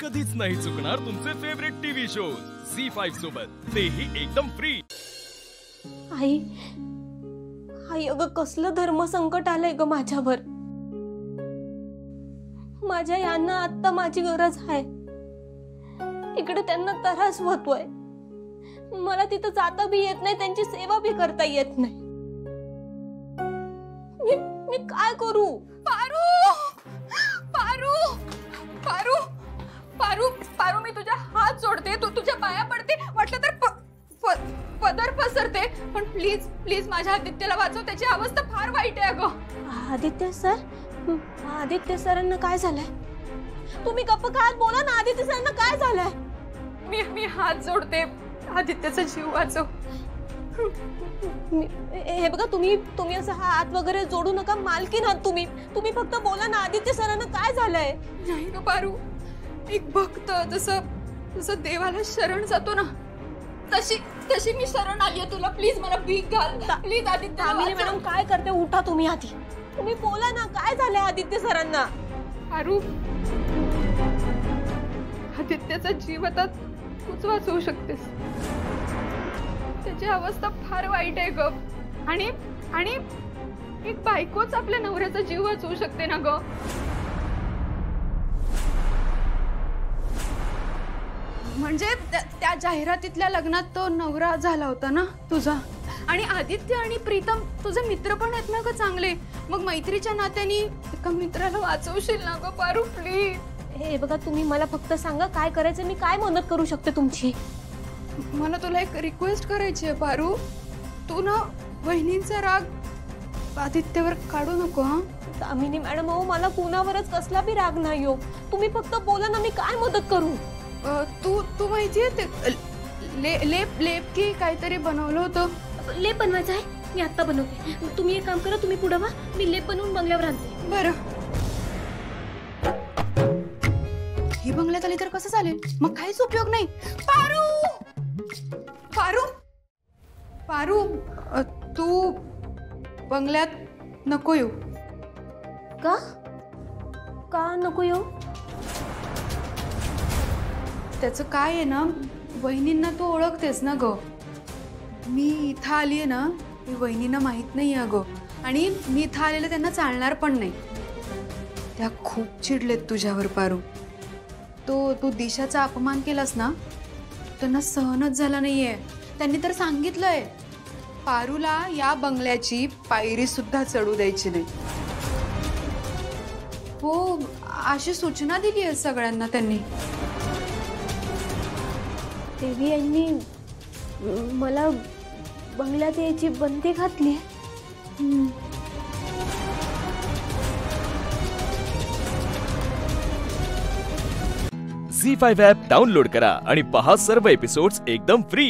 कधीच नाही चुकणार तुमचे फेवरेट टीव्ही शोज झी5 सोबत, तेही एकदम फ्री। आई आई अगं कसलं धर्म संकट आलंय ग माझ्यावर। माझ्या यांना आता माझी गरज आहे। इकडे त्यांना त्रास होतोय, मला तिथं जाता भी येत नाही, त्यांची सेवा भी करता येत नाही। मी काय करू? पारू पारू पारू पारू पारू मी तुझ्या हात जोडते, तू तुझ्या पाया पडते, वाटलं तर पदर पसरते, पण प्लीज प्लीज माझ्या आदित्यला वाचव, त्याची अवस्था फार वाईट आहे अगं। आदित्य सरांना काय झालंय? तुम्ही गप्प काय बोला ना, आदित्य सरांना काय झालंय? मी हात जोडते, आदित्यचा जीव वाचव। हे बघा, तुम्ही असं हात वगैरे जोडू नका, मालकीन आहात तुम्ही फक्त बोला ना, आदित्य सरांना काय झालंय? नाही ग पारू, एक भक्त जसं देवाला शरण जातो ना, तशी मी शरण आलीये तुला, प्लीज मला भीक घाल प्लीज। आदित्य मॅडम काय करते, उठा तुम्ही आधी, तुम्ही बोला ना काय झालंय आदित्य सरांना? पारू, आदित्यचा जीव आता तूच वाचवू शकतेस, त्याची अवस्था फार वाईट आहे ग, आणि एक बायकोच आपल्या नवऱ्याचा जीव वाचवू शकते ना ग। म्हणजे त्या जाहिरातीतल्या लग्नात तो नवरा झाला होता ना तुझा, आणि आदित्य आणि प्रीतम तुझे मित्र पण आहेत ना ग चांगले, मग मैत्रीच्या नात्याने एका मित्राला वाचवशील ना ग पारू प्लीज। हे बघा, तुम्ही मला फक्त सांगा काय करायचं, मी काय मदत करू शकते तुमची? मला तुला एक रिक्वेस्ट करायची आहे पारू, तू ना वहिनींचा राग आदित्यवर काढू नको हा। दामिनी मॅडम, हो मला कुणावरच कसला बी राग नाही हो, तुम्ही फक्त बोला ना, मी काय मदत करू? तू माहितीये ते लेप की काहीतरी बनवलं होतं? लेप बनवायचं आहे, मी आता बनवते, तुम्ही एक काम करा, तुम्ही पुढे वा, मी लेप बनवून बंगल्यावर आणते। बरं, ही बंगल्यात आली तर कसं चालेल, मग काहीच उपयोग नाही। पारू पारू पारू तू बंगल्यात नको येऊ। का नको येऊ? त्याचं काय आहे ना, वहिनींना तू ओळखतेस ना ग, मी इथं आली आहे ना, ही वहिनींना माहित नाही आहे ग, आणि मी इथं आलेलं त्यांना चालणार पण नाही, त्या खूप चिडलेत तुझ्यावर पारू। तू दिशाचा अपमान केलास ना, त्यांना सहनच झाला नाहीये, त्यांनी तर सांगितलंय पारूला या बंगल्याची पायरी सुद्धा चढू द्यायची नाही। हो, अशी सूचना दिली आहे सगळ्यांना त्यांनी। देवी यांनी मला बंगल्यात यायची बंदी घातली। झी5 ॲप डाउनलोड करा आणि पहा सर्व एपिसोड्स एकदम फ्री।